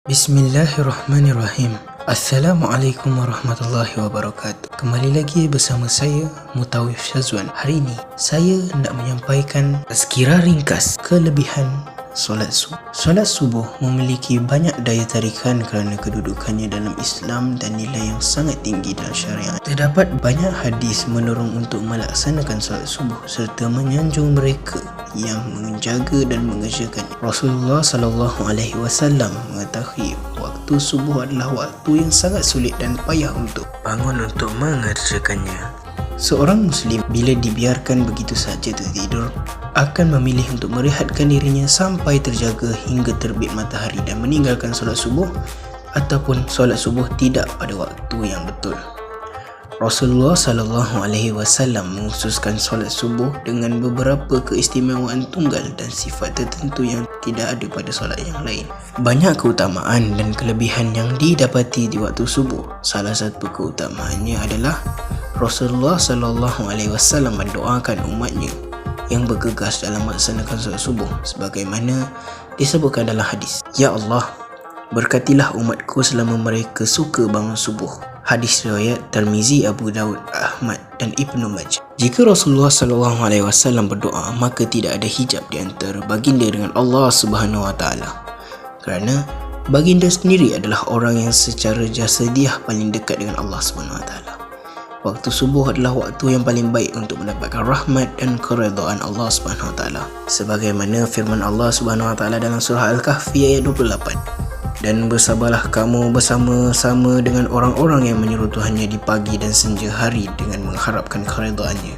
Bismillahirrahmanirrahim. Assalamualaikum warahmatullahi wabarakatuh. Kembali lagi bersama saya Mutawif Syazwan. Hari ini saya nak menyampaikan sekira ringkas kelebihan solat subuh. Solat subuh memiliki banyak daya tarikan kerana kedudukannya dalam Islam dan nilai yang sangat tinggi dalam syariat. Terdapat banyak hadis mendorong untuk melaksanakan solat subuh serta menyanjung mereka yang menjaga dan mengerjakannya. Rasulullah SAW mengetahui waktu subuh adalah waktu yang sangat sulit dan payah untuk bangun untuk mengerjakannya. Seorang Muslim bila dibiarkan begitu saja tertidur akan memilih untuk merehatkan dirinya sampai terjaga hingga terbit matahari dan meninggalkan solat subuh ataupun solat subuh tidak pada waktu yang betul. Rasulullah SAW mengkhususkan solat subuh dengan beberapa keistimewaan tunggal dan sifat tertentu yang tidak ada pada solat yang lain. Banyak keutamaan dan kelebihan yang didapati di waktu subuh. Salah satu keutamaannya adalah Rasulullah SAW mendoakan umatnya yang bergegas dalam melaksanakan solat subuh sebagaimana disebutkan dalam hadis, "Ya Allah, berkatilah umatku selama mereka suka bangun subuh." Hadis riwayat Tirmizi, Abu Daud, Ahmad dan Ibnu Majah. Jika Rasulullah SAW berdoa, maka tidak ada hijab di antara baginda dengan Allah Subhanahu Wa Taala. Kerana baginda sendiri adalah orang yang secara jasadiah paling dekat dengan Allah Subhanahu Wa Taala. Waktu subuh adalah waktu yang paling baik untuk mendapatkan rahmat dan keredaan Allah Subhanahu Wa Taala. Sebagaimana firman Allah Subhanahu Wa Taala dalam surah Al-Kahfi ayat 28. Dan bersabarlah kamu bersama-sama dengan orang-orang yang menyeru Tuhannya di pagi dan senja hari dengan mengharapkan keredaannya.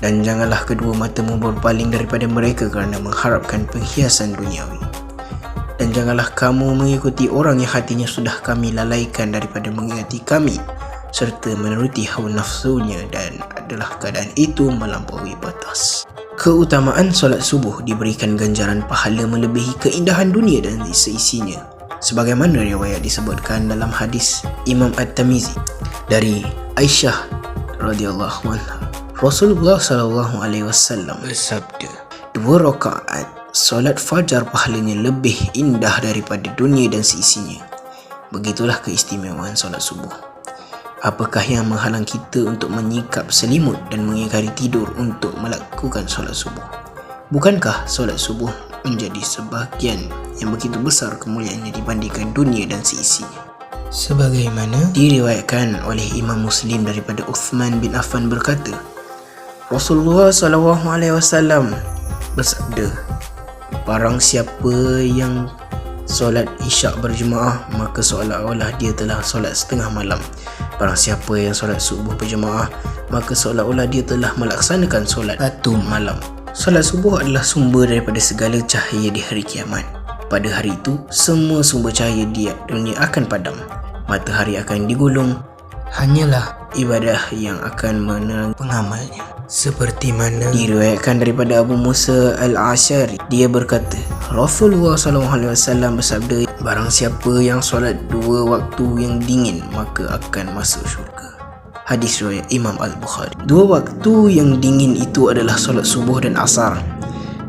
Dan janganlah kedua matamu berpaling daripada mereka kerana mengharapkan penghiasan duniawi. Dan janganlah kamu mengikuti orang yang hatinya sudah kami lalaikan daripada mengingati kami serta menuruti hawa nafsunya dan adalah keadaan itu melampaui batas. Keutamaan solat subuh diberikan ganjaran pahala melebihi keindahan dunia dan seisinya. Sebagaimana riwayat disebutkan dalam hadis Imam At-Tirmizi dari Aisyah radhiyallahu anha, Rasulullah SAW bersabda, 2 rakaat solat fajar pahalanya lebih indah daripada dunia dan seisinya. Begitulah keistimewaan solat subuh. Apakah yang menghalang kita untuk menyikap selimut dan mengingkari tidur untuk melakukan solat subuh? Bukankah solat subuh menjadi sebahagian yang begitu besar kemuliaannya dibandingkan dunia dan seisinya? Sebagaimana diriwayatkan oleh Imam Muslim daripada Uthman bin Affan berkata, Rasulullah SAW bersabda, barang siapa yang solat isyak berjemaah maka seolah-olah dia telah solat setengah malam. Barang siapa yang solat subuh berjemaah maka seolah-olah dia telah melaksanakan solat 1 malam. Solat subuh adalah sumber daripada segala cahaya di hari kiamat. Pada hari itu, semua sumber cahaya di dunia akan padam. Matahari akan digulung. Hanyalah ibadah yang akan menerang pengamalnya. Seperti mana diriwayatkan daripada Abu Musa Al-Asy'ari, dia berkata, Rasulullah SAW bersabda, barang siapa yang solat 2 waktu yang dingin maka akan masuk syurga. Hadis riwayat Imam Al-Bukhari. 2 waktu yang dingin itu adalah solat subuh dan asar.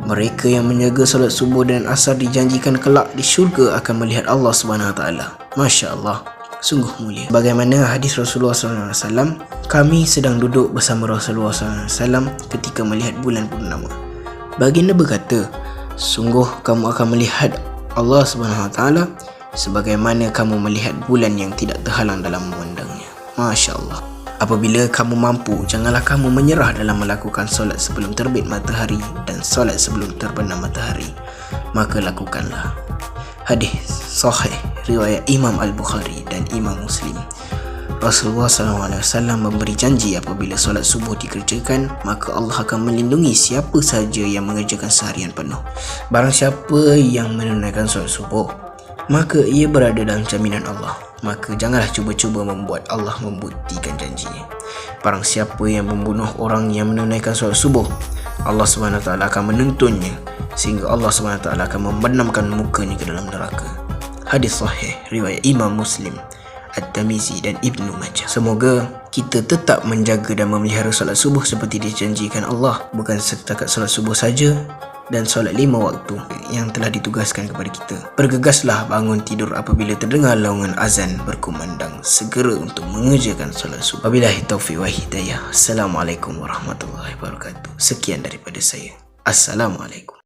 Mereka yang menjaga solat subuh dan asar dijanjikan kelak di syurga akan melihat Allah Subhanahu Wa Taala. Masya Allah, sungguh mulia. Bagaimana hadis Rasulullah SAW, kami sedang duduk bersama Rasulullah SAW ketika melihat bulan purnama. Baginda berkata, sungguh kamu akan melihat Allah Subhanahu Wa Taala sebagaimana kamu melihat bulan yang tidak terhalang dalam memandangnya. Masya Allah. Apabila kamu mampu, janganlah kamu menyerah dalam melakukan solat sebelum terbit matahari dan solat sebelum terbenam matahari, maka lakukanlah. Hadis sahih riwayat Imam Al-Bukhari dan Imam Muslim. Rasulullah SAW memberi janji apabila solat subuh dikerjakan, maka Allah akan melindungi siapa sahaja yang mengerjakan seharian penuh. Barang siapa yang menunaikan solat subuh, maka ia berada dalam jaminan Allah. Maka janganlah cuba-cuba membuat Allah membuktikan janjinya. Barang siapa yang membunuh orang yang menunaikan solat subuh, Allah SWT akan menuntunnya sehingga Allah SWT akan membenamkan mukanya ke dalam neraka. Hadis sahih riwayat Imam Muslim, At-Tirmizi dan Ibnu Majah. Semoga kita tetap menjaga dan memelihara solat subuh seperti dijanjikan Allah. Bukan setakat solat subuh saja, dan solat 5 waktu yang telah ditugaskan kepada kita. Bergegaslah bangun tidur apabila terdengar laungan azan berkumandang, segera untuk mengerjakan solat subuh. Wabillahi taufiq wa hidayah. Assalamualaikum warahmatullahi wabarakatuh. Sekian daripada saya. Assalamualaikum.